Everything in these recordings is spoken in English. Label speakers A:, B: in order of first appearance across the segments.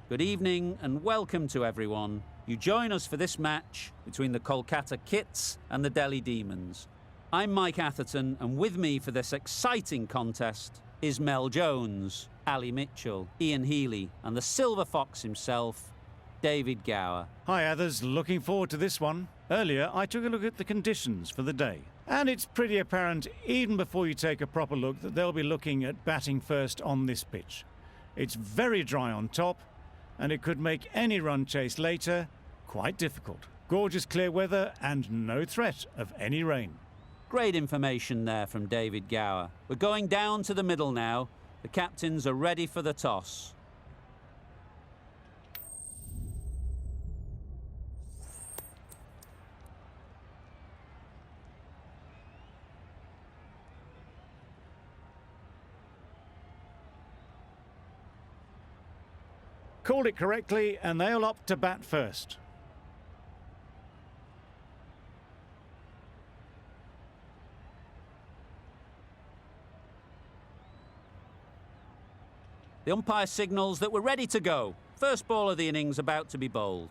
A: Good evening and welcome to everyone. You join us for this match between the Kolkata Kits and the Delhi Demons. I'm Mike Atherton, and with me for this exciting contest is Mel Jones, Ali Mitchell, Ian Healy and the Silver Fox himself, David Gower.
B: Hi others, looking forward to this one. Earlier I took a look at the conditions for the day, and it's pretty apparent even before you take a proper look that they'll be looking at batting first on this pitch. It's very dry on top, and it could make any run chase later quite difficult. Gorgeous clear weather and no threat of any rain.
A: Great information there from David Gower. We're going down to the middle now. The captains are ready for the toss.
B: Called it correctly, and they'll opt to bat first.
A: The umpire signals that we're ready to go. First ball of the innings about to be bowled.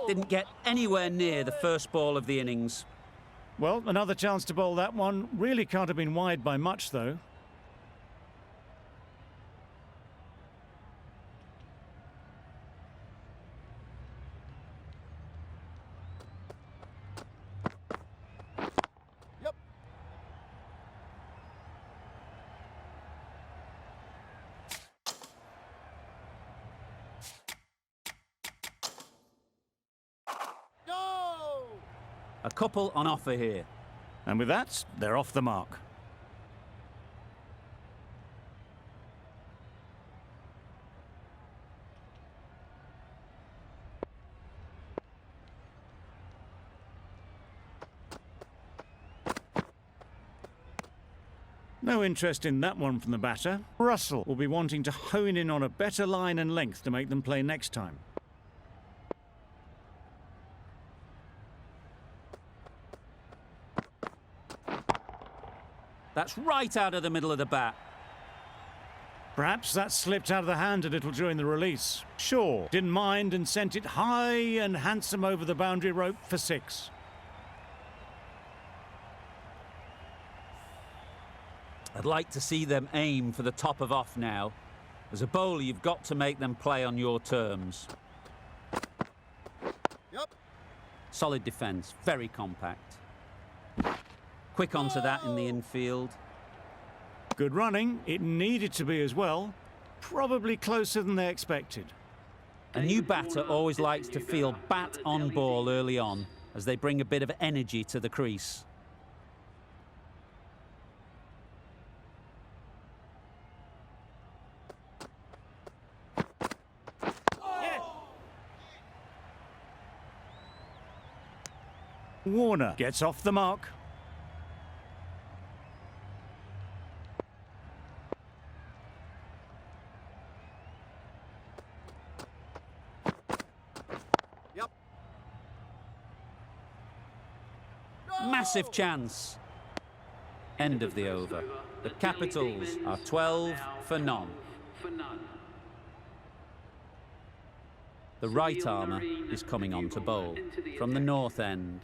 A: Didn't get anywhere near the first ball of the innings.
B: Well, another chance to bowl that one. Really can't have been wide by much, though.
C: Yep. No!
A: A couple on offer here.
B: And with that, they're off the mark. No interest in that one from the batter. Russell will be wanting to hone in on a better line and length to make them play next time.
A: That's right out of the middle of the bat.
B: Perhaps that slipped out of the hand a little during the release. Shaw didn't mind and sent it high and handsome over the boundary rope for 6.
A: I'd like to see them aim for the top of off now. As a bowler, you've got to make them play on your terms.
C: Yep.
A: Solid defence, very compact. Quick onto that in the infield.
B: Good running. It needed to be as well. Probably closer than they expected.
A: A new batter always likes to feel bat on ball early on, as they bring a bit of energy to the crease.
B: Warner gets off the mark.
C: Yep.
A: Massive chance. End of the over. The Capitals are 12 for none. The right armour is coming on to bowl from the north end.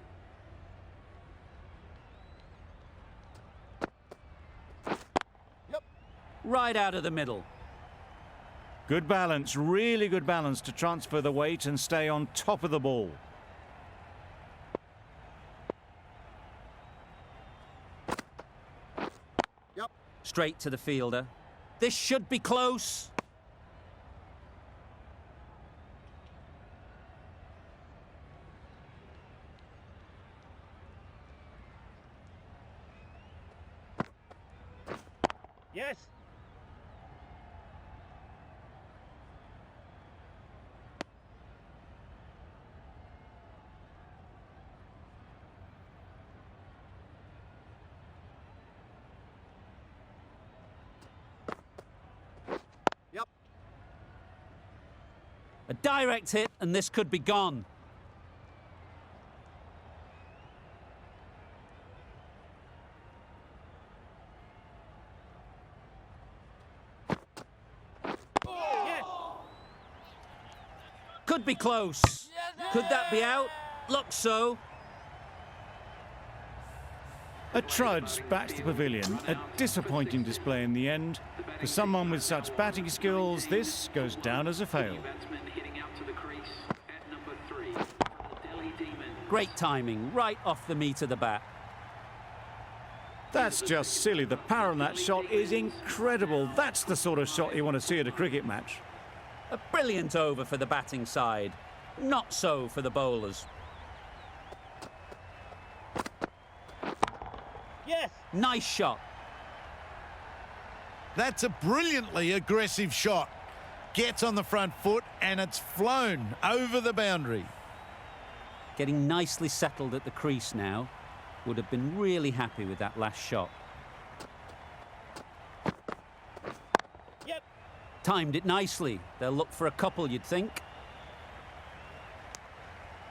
A: Right out of the middle.
B: Good balance, really good balance to transfer the weight and stay on top of the ball.
C: Yep.
A: Straight to the fielder. This should be close.
C: Yes.
A: A direct hit, and this could be gone.
C: Yes.
A: Could be close. Could that be out? Looks so.
B: A trudge back to the pavilion. A disappointing display in the end. For someone with such batting skills, this goes down as a fail.
A: Great timing, right off the meat of the bat.
B: That's just silly. The power on that shot is incredible. That's the sort of shot you want to see at a cricket match.
A: A brilliant over for the batting side. Not so for the bowlers.
C: Yes.
A: Nice shot.
D: That's a brilliantly aggressive shot. Gets on the front foot and it's flown over the boundary.
A: Getting nicely settled at the crease now. Would have been really happy with that last shot.
C: Yep.
A: Timed it nicely. They'll look for a couple, you'd think.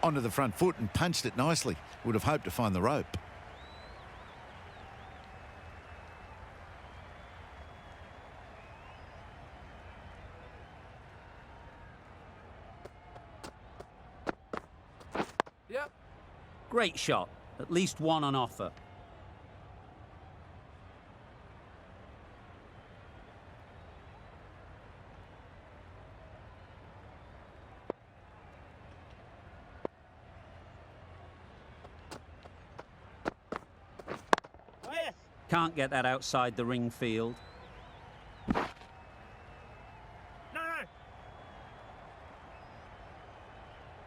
D: Onto the front foot and punched it nicely. Would have hoped to find the rope.
C: Yep.
A: Great shot. At least one on offer.
C: Yes.
A: Can't get that outside the ring field.
C: No.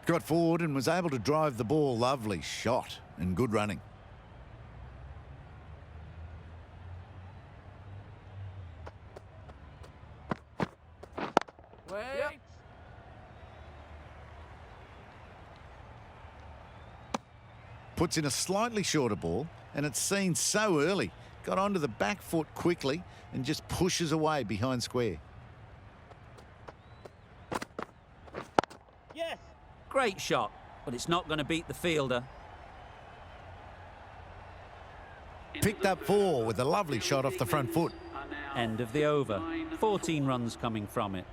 D: Got forward and was able to drive the ball. Lovely shot and good running.
C: Wait. Yep.
D: Puts in a slightly shorter ball and it's seen so early. Got onto the back foot quickly and just pushes away behind square.
C: Yes.
A: Great shot, but it's not going to beat the fielder.
D: Picked up 4 with a lovely shot off the front foot.
A: End of the over. 14 runs coming from it.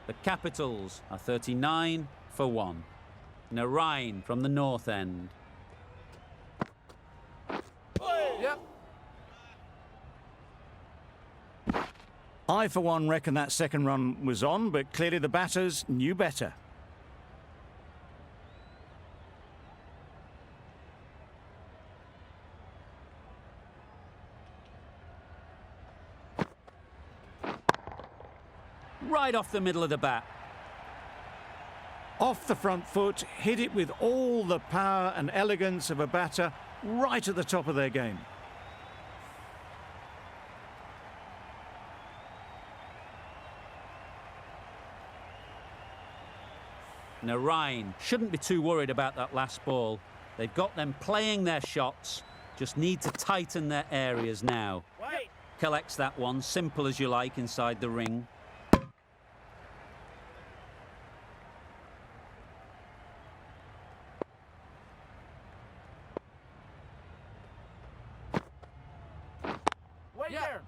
A: The Capitals are 39 for 1. Narayan from the north end.
C: Yep.
B: I, for one, reckon that second run was on, but clearly the batters knew better.
A: Right off the middle of the bat.
B: Off the front foot, hit it with all the power and elegance of a batter right at the top of their game.
A: Narayan shouldn't be too worried about that last ball. They've got them playing their shots, just need to tighten their areas now.
C: Wait.
A: Collects that one, simple as you like, inside the ring.
C: Wait there.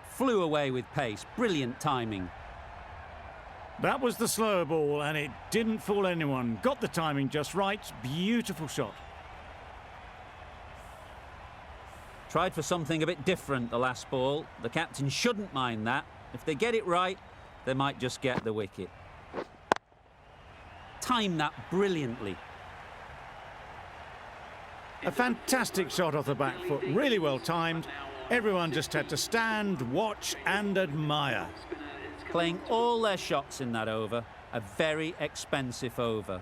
A: Flew away with pace, brilliant timing.
B: That was the slower ball, and it didn't fool anyone. Got the timing just right. Beautiful shot.
A: Tried for something a bit different the last ball. The captain shouldn't mind that. If they get it right, they might just get the wicket. Timed that brilliantly.
B: A fantastic shot off the back foot, really well timed. Everyone just had to stand, watch and admire.
A: Playing all their shots in that over. A very expensive over.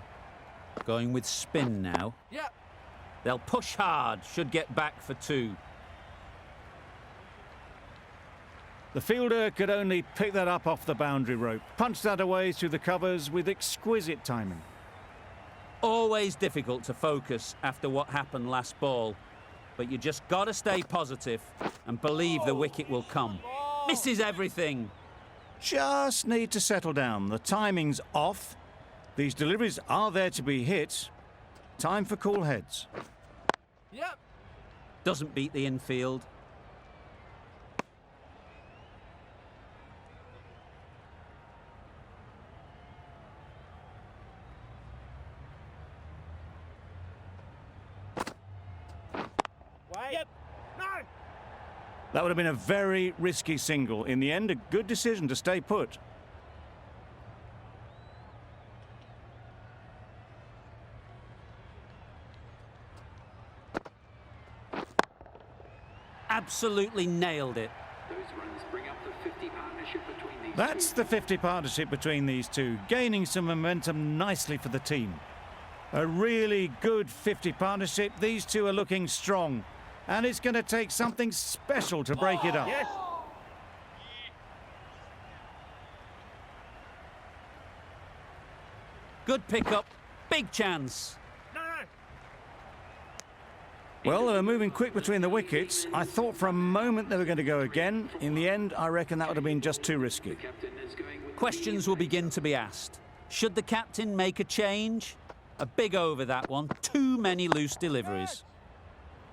A: Going with spin now.
C: Yep.
A: They'll push hard, should get back for 2.
B: The fielder could only pick that up off the boundary rope, punch that away through the covers with exquisite timing.
A: Always difficult to focus after what happened last ball, but you just got to stay positive and believe the wicket will come. Misses everything.
B: Just need to settle down. The timing's off. These deliveries are there to be hit. Time for cool heads.
C: Yep.
A: Doesn't beat the infield.
C: Yep. No.
B: That would have been a very risky single. In the end, a good decision to stay put.
A: Absolutely nailed it.
E: Those runs bring up the 50 partnership between these
B: That's
E: two.
B: the 50 partnership between these two, gaining some momentum nicely for the team. A really good 50 partnership. These two are looking strong. And it's going to take something special to break it up.
C: Yes.
A: Good pickup. Big chance.
C: No.
B: Well, they were moving quick between the wickets. I thought for a moment they were going to go again. In the end, I reckon that would have been just too risky.
E: Captain is going with
A: Questions will begin to be asked. Should the captain make a change? A big over that one. Too many loose deliveries.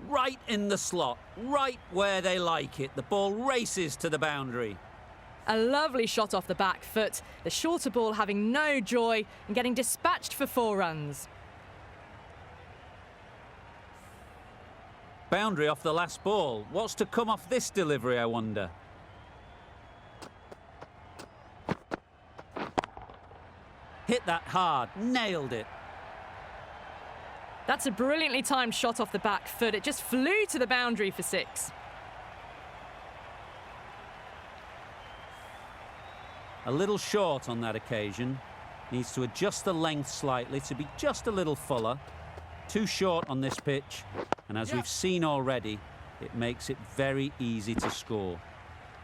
A: Right in the slot, right where they like it. The ball races to the boundary.
F: A lovely shot off the back foot. The shorter ball having no joy and getting dispatched for 4 runs.
A: Boundary off the last ball. What's to come off this delivery, I wonder? Hit that hard, nailed it.
F: That's a brilliantly timed shot off the back foot. It just flew to the boundary for 6.
A: A little short on that occasion. Needs to adjust the length slightly to be just a little fuller. Too short on this pitch. And as we've seen already, it makes it very easy to score.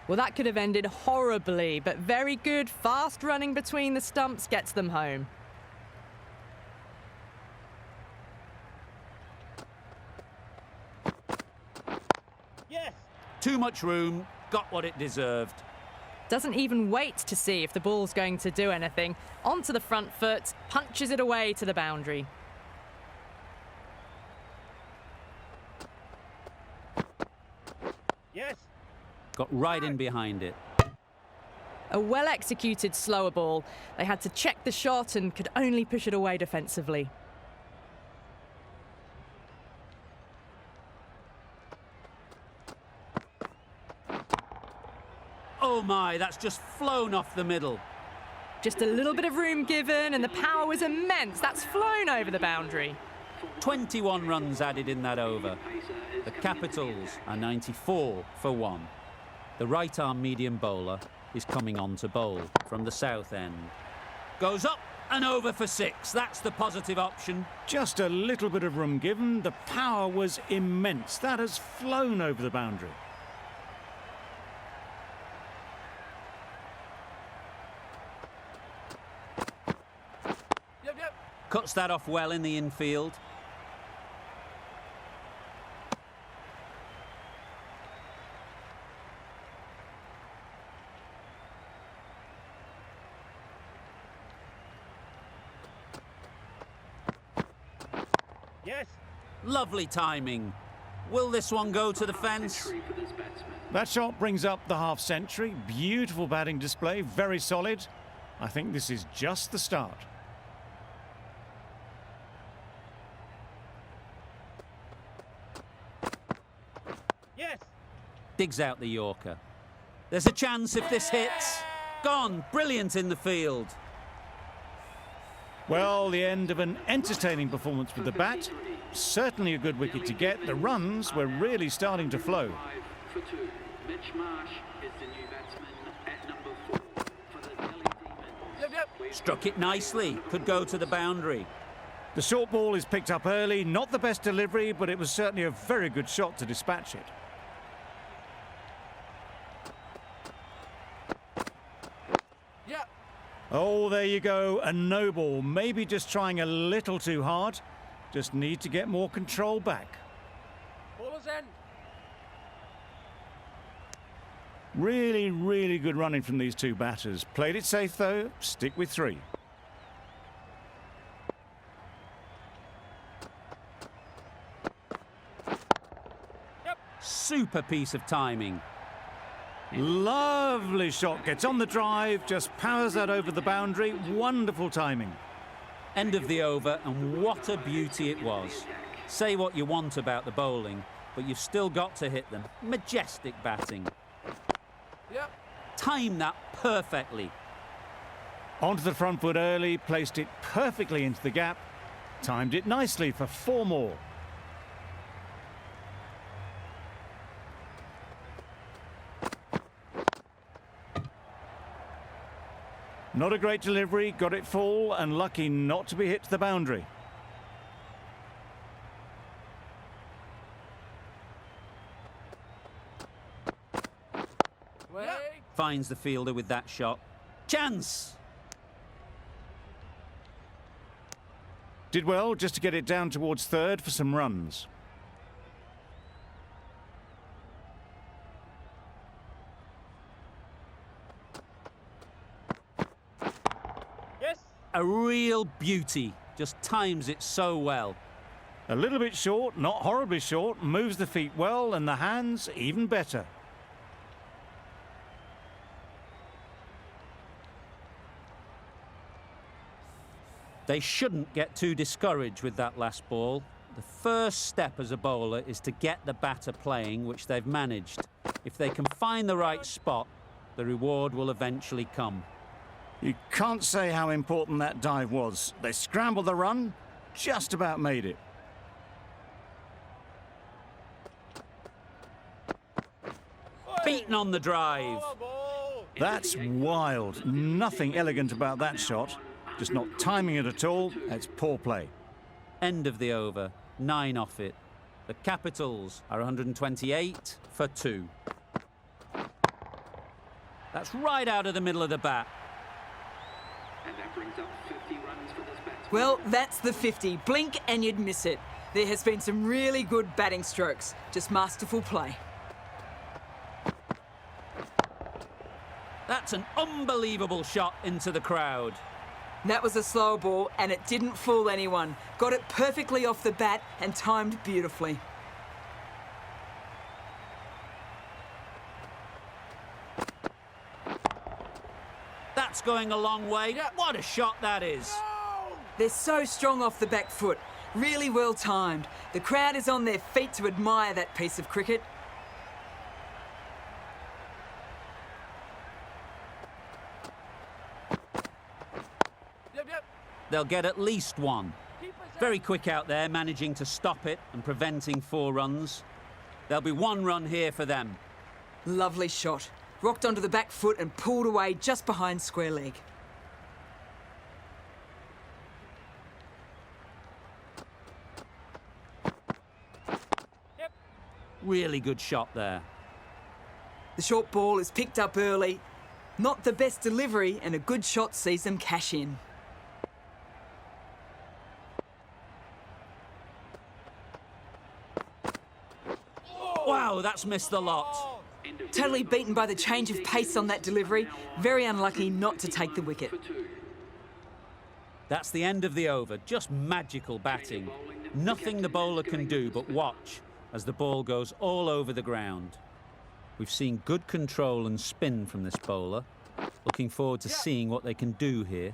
F: Well, that could have ended horribly, but very good, fast running between the stumps gets them home.
C: Yes.
A: Too much room, got what it deserved.
F: Doesn't even wait to see if the ball's going to do anything. Onto the front foot, punches it away to the boundary.
C: Yes.
A: Got right in behind it.
F: A well-executed slower ball. They had to check the shot and could only push it away defensively.
A: Oh my, that's just flown off the middle.
F: Just a little bit of room given and the power was immense. That's flown over the boundary.
A: 21 runs added in that over. The Capitals are 94 for 1. The right-arm medium bowler is coming on to bowl from the south end. Goes up and over for 6. That's the positive option.
B: Just a little bit of room given. The power was immense. That has flown over the boundary.
C: Yep.
A: Cuts that off well in the infield.
C: Yes.
A: Lovely timing. Will this one go to the fence?
E: Century for this batsman.
B: That shot brings up the half-century. Beautiful batting display, very solid. I think this is just the start.
C: Yes.
A: Digs out the Yorker. There's a chance if this hits. Gone. Brilliant in the field.
B: Well, the end of an entertaining performance with the bat. Certainly a good wicket to get. The runs were really starting to flow.
E: 5 for 2. Mitch Marsh is the new batsman at number 4 for the Delhi Demons.
C: Yep.
A: Struck it nicely. Could go to the boundary.
B: The short ball is picked up early. Not the best delivery, but it was certainly a very good shot to dispatch it.
C: Yep.
B: Oh, there you go, a no ball. Maybe just trying a little too hard. Just need to get more control back.
C: Ballers in.
B: Really, really good running from these two batters. Played it safe though, stick with 3.
A: Super piece of timing.
B: Lovely shot, gets on the drive, just powers that over the boundary. Wonderful timing.
A: End of the over, and what a beauty it was. Say what you want about the bowling, but you've still got to hit them. Majestic batting.
C: Yep.
A: Time that perfectly.
B: Onto the front foot early, placed it perfectly into the gap. Timed it nicely for 4 more. Not a great delivery, got it full and lucky not to be hit to the boundary.
A: Finds the fielder with that shot. Chance!
B: Did well just to get it down towards 3rd for some runs.
C: Yes.
A: A real beauty. Just times it so well.
B: A little bit short, not horribly short, moves the feet well and the hands even better.
A: They shouldn't get too discouraged with that last ball. The first step as a bowler is to get the batter playing, which they've managed. If they can find the right spot, the reward will eventually come.
B: You can't say how important that dive was. They scrambled the run, just about made it.
A: Beaten on the drive.
B: That's wild. Nothing elegant about that shot. Just not timing it at all. That's poor play.
A: End of the over. 9 off it. The Capitals are 128 for 2. That's right out of the middle of the bat.
E: And that brings up 50 runs for this batsman.
G: Well, that's the 50. Blink and you'd miss it. There has been some really good batting strokes. Just masterful play.
A: That's an unbelievable shot into the crowd.
G: That was a slow ball and it didn't fool anyone. Got it perfectly off the bat and timed beautifully.
A: That's going a long way. What a shot that is.
G: They're so strong off the back foot. Really well timed. The crowd is on their feet to admire that piece of cricket.
A: They'll get at least 1. Very quick out there, managing to stop it and preventing 4 runs. There'll be 1 run here for them.
G: Lovely shot. Rocked onto the back foot and pulled away just behind square leg.
A: Really good shot there.
G: The short ball is picked up early. Not the best delivery and a good shot sees them cash in.
A: Wow, that's missed the lot.
G: Totally beaten by the change of pace on that delivery. Very unlucky not to take the wicket.
A: That's the end of the over. Just magical batting. Nothing the bowler can do but watch as the ball goes all over the ground. We've seen good control and spin from this bowler. Looking forward to seeing what they can do here.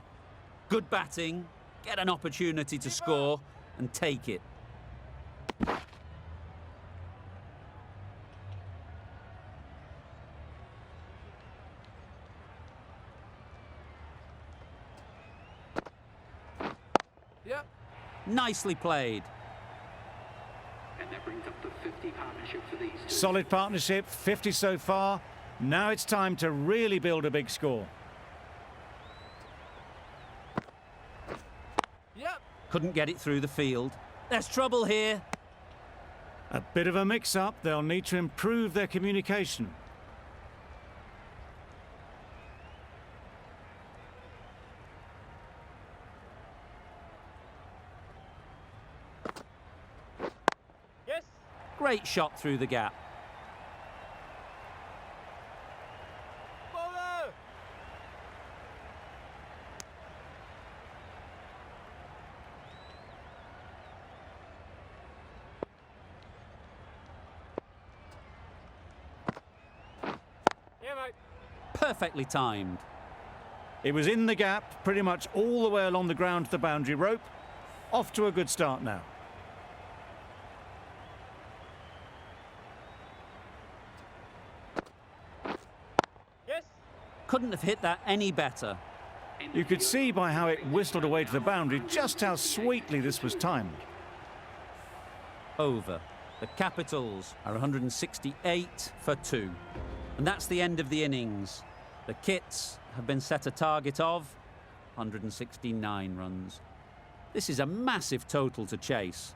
A: Good batting, get an opportunity to score and take it. Nicely played.
E: And that brings up the 50 partnership for these two.
B: Solid partnership, 50 so far. Now it's time to really build a big score.
A: Couldn't get it through the field. There's trouble here.
B: A bit of a mix-up. They'll need to improve their communication.
A: Great shot through the gap.
C: Bowler! Yeah, mate.
A: Perfectly timed.
B: It was in the gap, pretty much all the way along the ground to the boundary rope. Off to a good start now.
C: Yes.
A: Couldn't have hit that any better.
B: You could see by how it whistled away to the boundary just how sweetly this was timed.
A: Over. The Capitals are 168 for 2. And that's the end of the innings. The Kits have been set a target of 169 runs. This is a massive total to chase.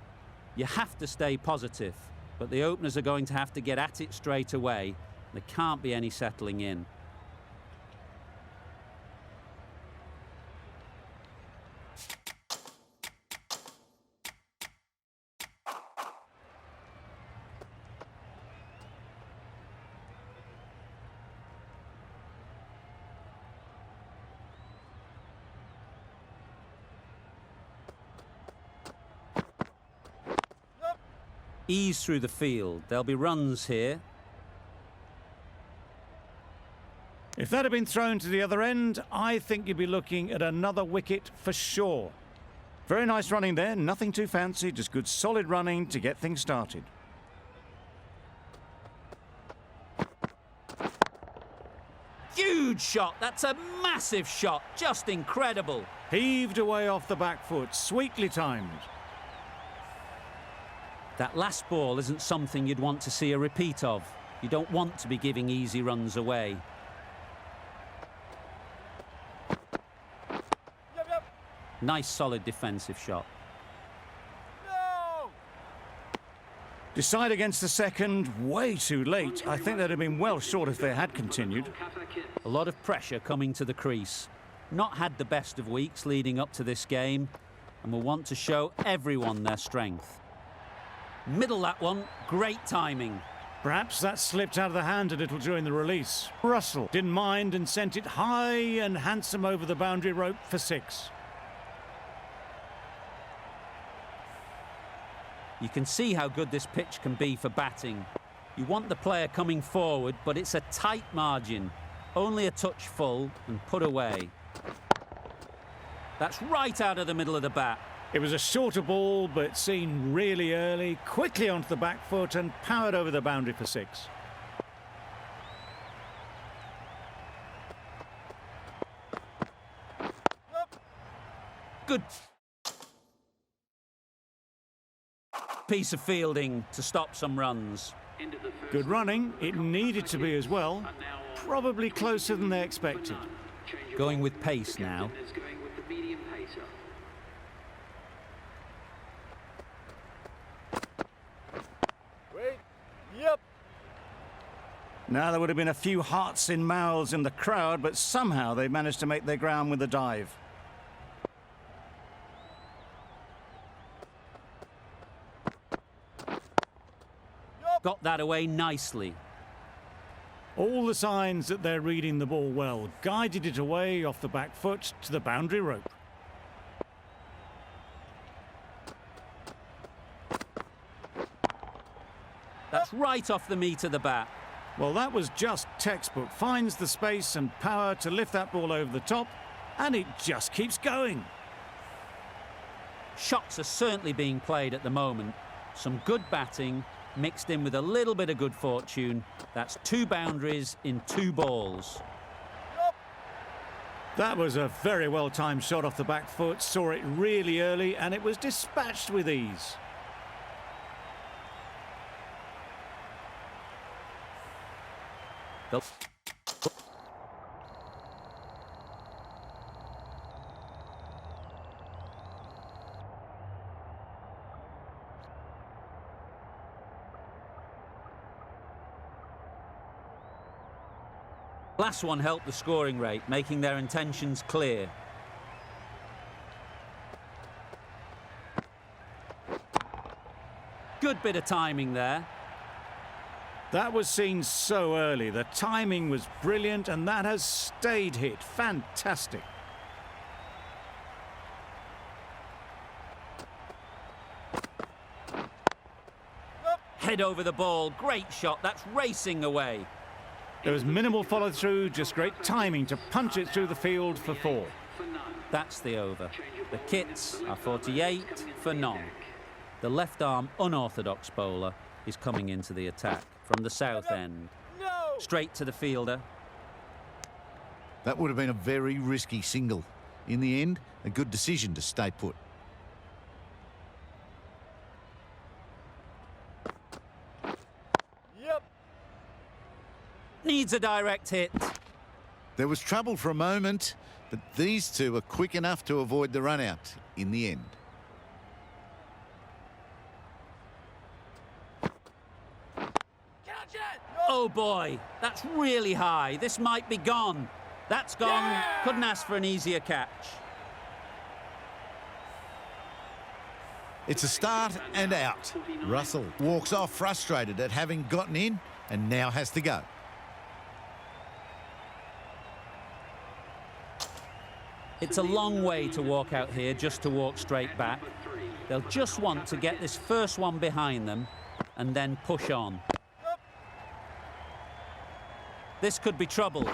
A: You have to stay positive, but the openers are going to have to get at it straight away. There can't be any settling in. Ease through the field. There'll be runs here.
B: If that had been thrown to the other end, I think you'd be looking at another wicket for sure. Very nice running there, nothing too fancy, just good solid running to get things started.
A: Huge shot. That's a massive shot. Just incredible.
B: Heaved away off the back foot, sweetly timed.
A: That last ball isn't something you'd want to see a repeat of. You don't want to be giving easy runs away.
C: Yep.
A: Nice solid defensive shot.
C: No!
B: Decide against the second, way too late. I think they'd have been well short if they had continued.
A: A lot of pressure coming to the crease. Not had the best of weeks leading up to this game, and will want to show everyone their strength. Middle that one, great timing.
B: Perhaps that slipped out of the hand a little during the release. Russell didn't mind and sent it high and handsome over the boundary rope for 6.
A: You can see how good this pitch can be for batting. You want the player coming forward, but it's a tight margin. Only a touch full and put away. That's right out of the middle of the bat.
B: It was a shorter ball, but seen really early, quickly onto the back foot and powered over the boundary for 6.
A: Good piece of fielding to stop some runs.
B: Good running, it needed to be as well. Probably closer than they expected.
A: Going with pace now.
C: Wait. Yep.
B: Now there would have been a few hearts in mouths in the crowd, but somehow they managed to make their ground with a dive.
A: Got that away nicely.
B: All the signs that they're reading the ball well. Guided it away off the back foot to the boundary rope.
A: That's right off the meat of the bat.
B: Well, that was just textbook. Finds the space and power to lift that ball over the top, and it just keeps going.
A: Shots are certainly being played at the moment. Some good batting mixed in with a little bit of good fortune. That's 2 boundaries in 2 balls.
B: That was a very well-timed shot off the back foot. Saw it really early, and it was dispatched with ease.
A: Last one helped the scoring rate, making their intentions clear. Good bit of timing there.
B: That was seen so early. The timing was brilliant, and that has stayed hit. Fantastic.
A: Head over the ball. Great shot. That's racing away.
B: There was minimal follow-through, just great timing to punch it through the field for 4.
A: That's the over. The Kits are 48 for none. The left-arm unorthodox bowler is coming into the attack from the south end.
C: No!
A: Straight to the fielder.
D: That would have been a very risky single. In the end, a good decision to stay put.
C: Yep.
A: Needs a direct hit.
D: There was trouble for a moment, but these two are quick enough to avoid the run-out in the end.
C: Catch it!
A: Oh boy, that's really high. This might be gone. That's gone.
C: Yeah!
A: Couldn't ask for an easier catch.
D: It's a start and out. Russell walks off frustrated at having gotten in and now has to go.
A: It's a long way to walk out here just to walk straight back. They'll just want to get this first one behind them and then push on. This could be trouble.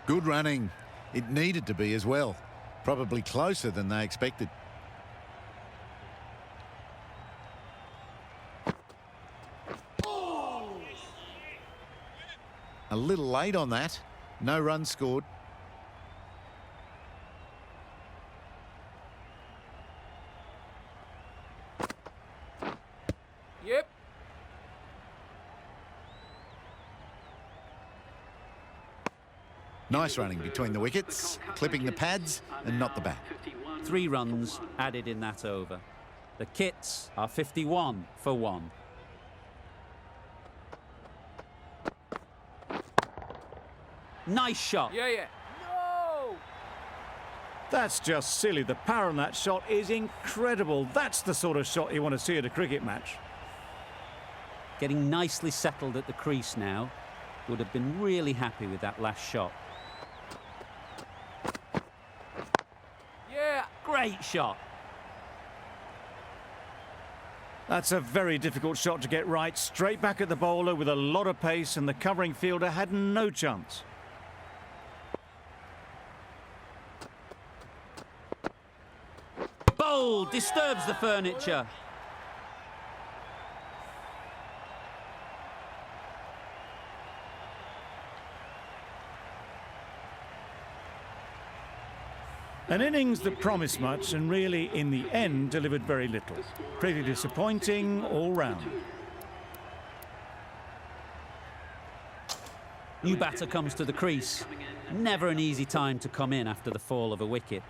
D: Good running. It needed to be as well. Probably closer than they expected. A little late on that. No runs scored.
C: Yep.
D: Nice running between the wickets, clipping the pads and not the bat.
A: 3 runs added in that over. The Kits are 51 for 1. Nice shot.
C: Yeah. No!
B: That's just silly. The power on that shot is incredible. That's the sort of shot you want to see at a cricket match.
A: Getting nicely settled at the crease now. Would have been really happy with that last shot.
C: Yeah!
A: Great shot.
B: That's a very difficult shot to get right. Straight back at the bowler with a lot of pace, and the covering fielder had no chance.
A: Bold, disturbs the furniture.
B: An innings that promised much and really, in the end, delivered very little. Pretty disappointing all round.
A: New batter comes to the crease. Never an easy time to come in after the fall of a wicket.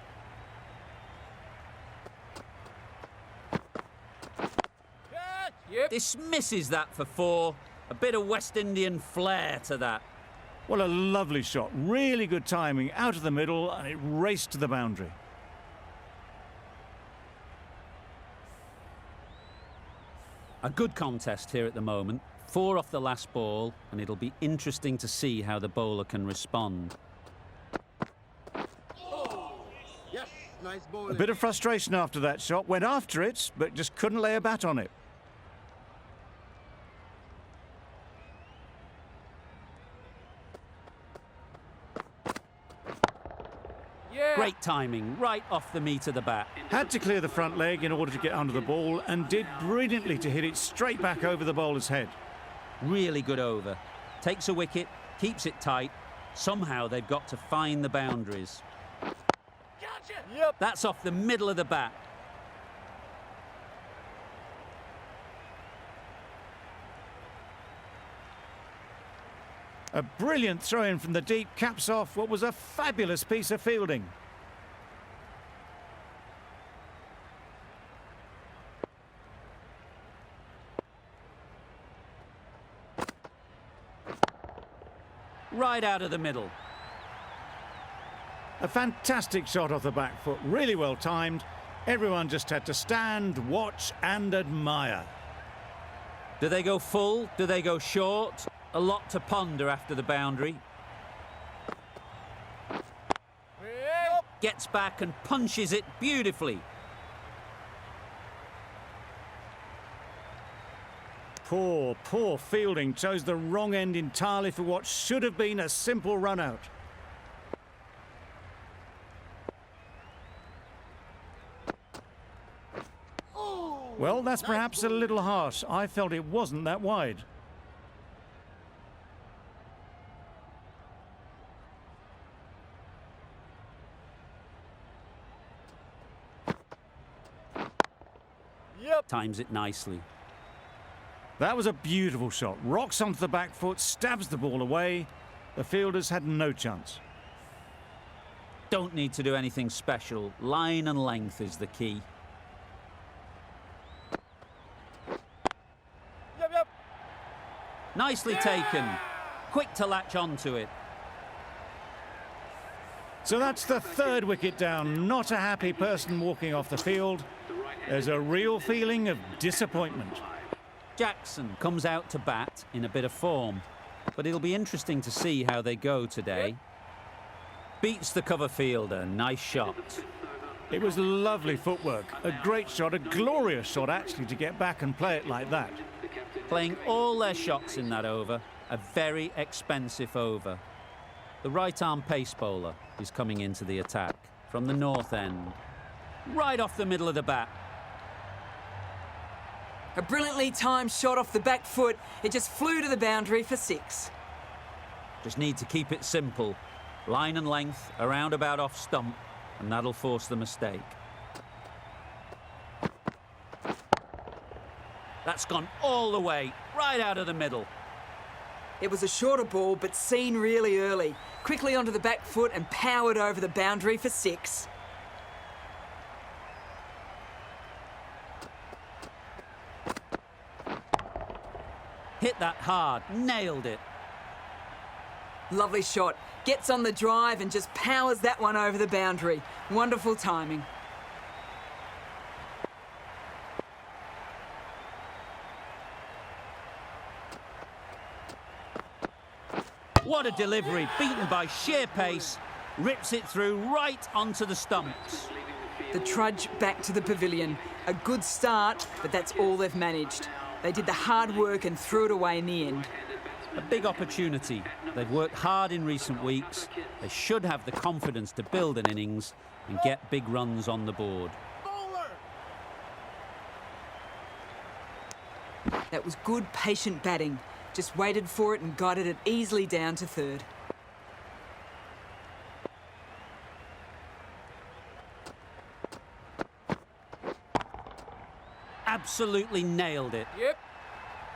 C: Catch! Yep.
A: Dismisses that for 4. A bit of West Indian flair to that.
B: Well, a lovely shot. Really good timing. Out of the middle, and it raced to the boundary.
A: A good contest here at the moment. 4 off the last ball, and it'll be interesting to see how the bowler can respond.
C: Yes, nice ball.
B: A bit of frustration after that shot. Went after it, but just couldn't lay a bat on it.
C: Yeah!
A: Great timing, right off the meat of the bat.
B: Had to clear the front leg in order to get under the ball, and did brilliantly to hit it straight back over the bowler's head.
A: Really good over. Takes a wicket, keeps it tight. Somehow they've got to find the boundaries.
C: Catch it! Yep.
A: That's off the middle of the bat.
B: A brilliant throw-in from the deep caps off what was a fabulous piece of fielding.
A: Right out of the middle.
B: A fantastic shot off the back foot, really well timed. Everyone just had to stand, watch and admire.
A: Do they go full? Do they go short? A lot to ponder after the boundary. Gets back and punches it beautifully.
B: Poor fielding. Chose the wrong end entirely for what should have been a simple run out. Well, that's perhaps a little harsh. I felt it wasn't that wide.
A: Times it nicely.
B: That was a beautiful shot. Rocks onto the back foot, stabs the ball away. The fielders had no chance.
A: Don't need to do anything special. Line and length is the key. Nicely taken. Quick to latch onto it.
B: So that's the third wicket down. Not a happy person walking off the field. There's a real feeling of disappointment.
A: Jackson comes out to bat in a bit of form, but it'll be interesting to see how they go today. Beats the cover fielder. Nice shot.
B: It was lovely footwork. A great shot, a glorious shot actually, to get back and play it like that.
A: Playing all their shots in that over. A very expensive over. The right-arm pace bowler is coming into the attack from the north end. Right off the middle of the bat.
G: A brilliantly timed shot off the back foot. It just flew to the boundary for 6.
A: Just need to keep it simple. Line and length, around about off stump, and that'll force the mistake. That's gone all the way, right out of the middle.
G: It was a shorter ball, but seen really early. Quickly onto the back foot and powered over the boundary for 6.
A: Hit that hard, nailed it.
G: Lovely shot. Gets on the drive and just powers that one over the boundary. Wonderful timing.
A: What a delivery, beaten by sheer pace. Rips it through right onto the stumps.
G: The trudge back to the pavilion. A good start, but that's all they've managed. They did the hard work and threw it away in the end.
A: A big opportunity. They've worked hard in recent weeks. They should have the confidence to build an innings and get big runs on the board.
G: That was good, patient batting. Just waited for it and guided it easily down to third.
A: Absolutely nailed it.
C: Yep.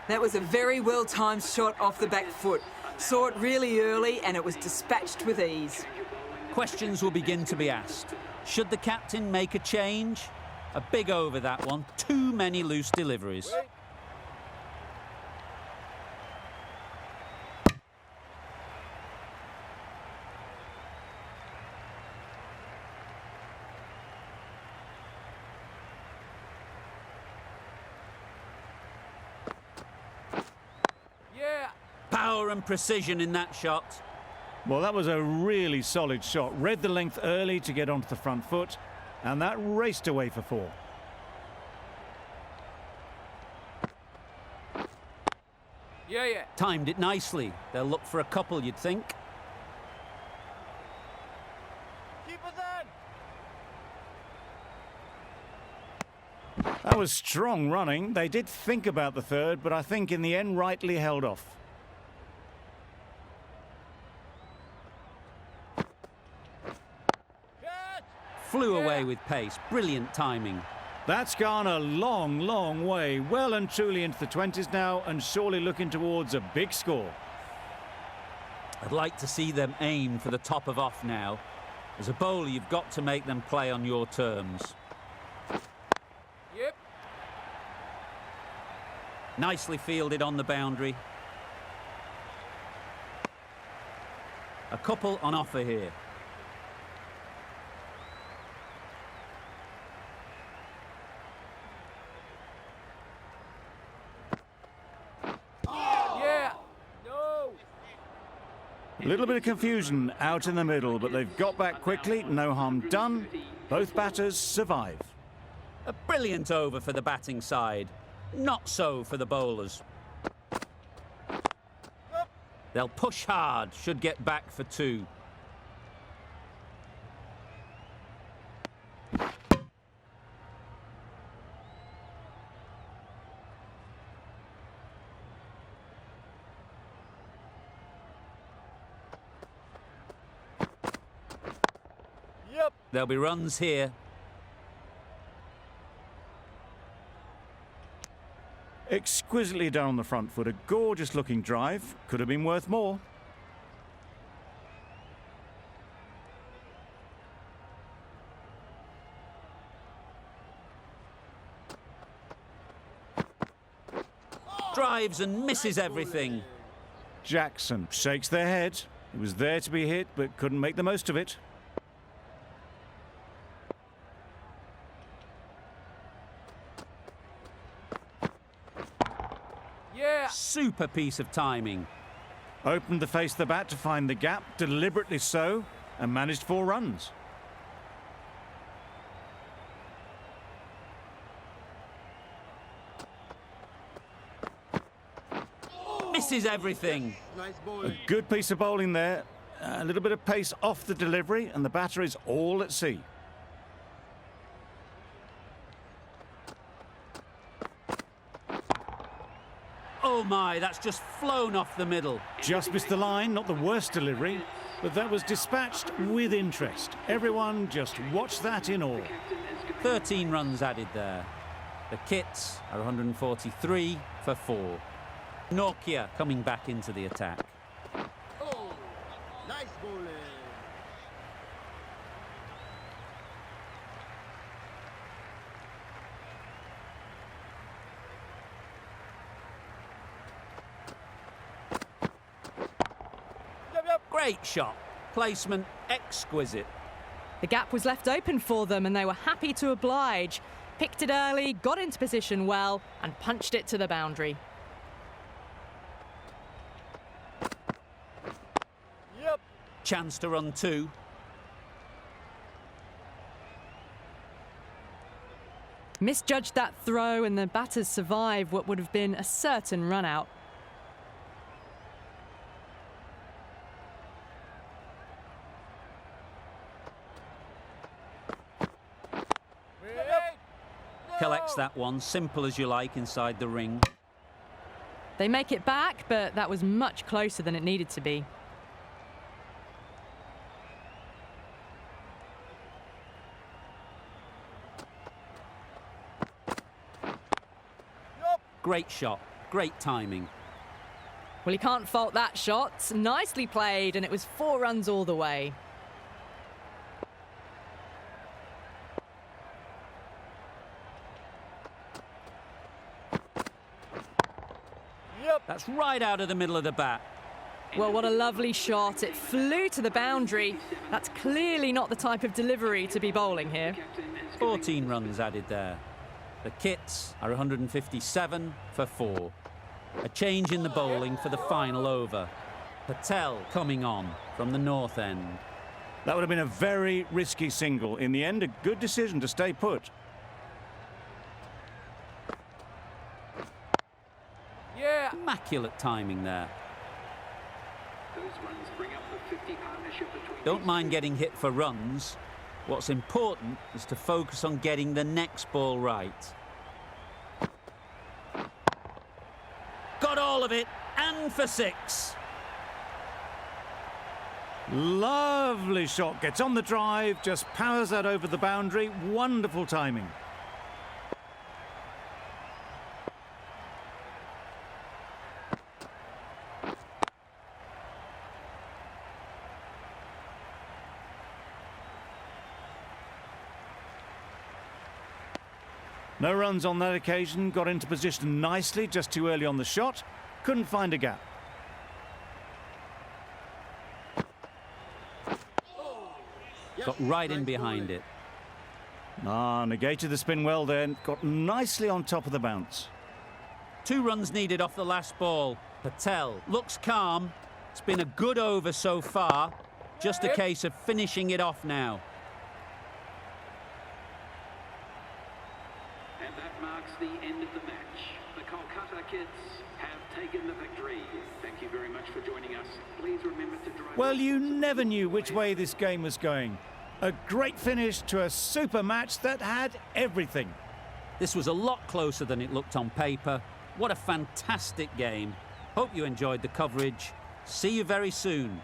G: That was a very well-timed shot off the back foot. Saw it really early and it was dispatched with ease.
A: Questions will begin to be asked. Should the captain make a change? A big over, that one. Too many loose deliveries. Power and precision in that shot.
B: Well, that was a really solid shot. Read the length early to get onto the front foot, and that raced away for 4.
C: Yeah.
A: Timed it nicely. They'll look for a couple, you'd think.
C: Keep it then.
B: That was strong running. They did think about the third, but I think in the end rightly held off.
A: Flew away with pace. Brilliant timing.
B: That's gone a long, long way. Well and truly into the 20s now, and surely looking towards a big score.
A: I'd like to see them aim for the top of off now. As a bowler, you've got to make them play on your terms.
C: Yep.
A: Nicely fielded on the boundary. A couple on offer here.
B: A little bit of confusion out in the middle, but they've got back quickly. No harm done. Both batters survive.
A: A brilliant over for the batting side. Not so for the bowlers. They'll push hard, should get back for 2.
C: Yep.
A: There'll be runs here.
B: Exquisitely done on the front foot. A gorgeous looking drive. Could have been worth more.
A: Drives and misses everything.
B: Jackson shakes their head. He was there to be hit, but couldn't make the most of it.
C: Yeah.
A: Super piece of timing.
B: Opened the face of the bat to find the gap, deliberately so, and managed 4 runs.
A: Misses everything.
B: A good piece of bowling there. A little bit of pace off the delivery, and the batter is all at sea.
A: Oh my, that's just flown off the middle.
B: Just missed the line, not the worst delivery, but that was dispatched with interest. Everyone just watched that in awe.
A: 13 runs added there. The Kits are 143 for 4. Nokia coming back into the attack.
C: Oh, nice bowling.
A: Great shot. Placement exquisite.
F: The gap was left open for them and they were happy to oblige. Picked it early, got into position well and punched it to the boundary.
C: Yep.
A: Chance to run 2.
F: Misjudged that throw and the batters survive what would have been a certain run out.
A: Collects that one, simple as you like, inside the ring.
F: They make it back, but that was much closer than it needed to be.
A: Great shot, great timing.
F: Well, he can't fault that shot. Nicely played, and it was 4 runs all the way.
A: That's right out of the middle of the bat.
F: Well, what a lovely shot. It flew to the boundary. That's clearly not the type of delivery to be bowling here.
A: 14 runs added there. The Kits are 157 for 4. A change in the bowling for the final over. Patel coming on from the north end.
B: That would have been a very risky single. In the end, a good decision to stay put.
C: Yeah.
A: Immaculate timing there.
E: Those runs bring up the 50 partnership between.
A: Don't mind getting hit for runs. What's important is to focus on getting the next ball right. Got all of it, and for 6.
B: Lovely shot. Gets on the drive, just powers that over the boundary. Wonderful timing. No runs on that occasion. Got into position nicely, just too early on the shot. Couldn't find a gap.
A: Got right in behind it.
B: Negated the spin well then. Got nicely on top of the bounce.
A: 2 runs needed off the last ball. Patel looks calm. It's been a good over so far. Just a case of finishing it off now.
E: And that marks the end of the match. The Kolkata Kids have taken the victory. Thank you very much for joining us. Please remember to drive...
B: Well, you never knew which way this game was going. A great finish to a super match that had everything.
A: This was a lot closer than it looked on paper. What a fantastic game. Hope you enjoyed the coverage. See you very soon.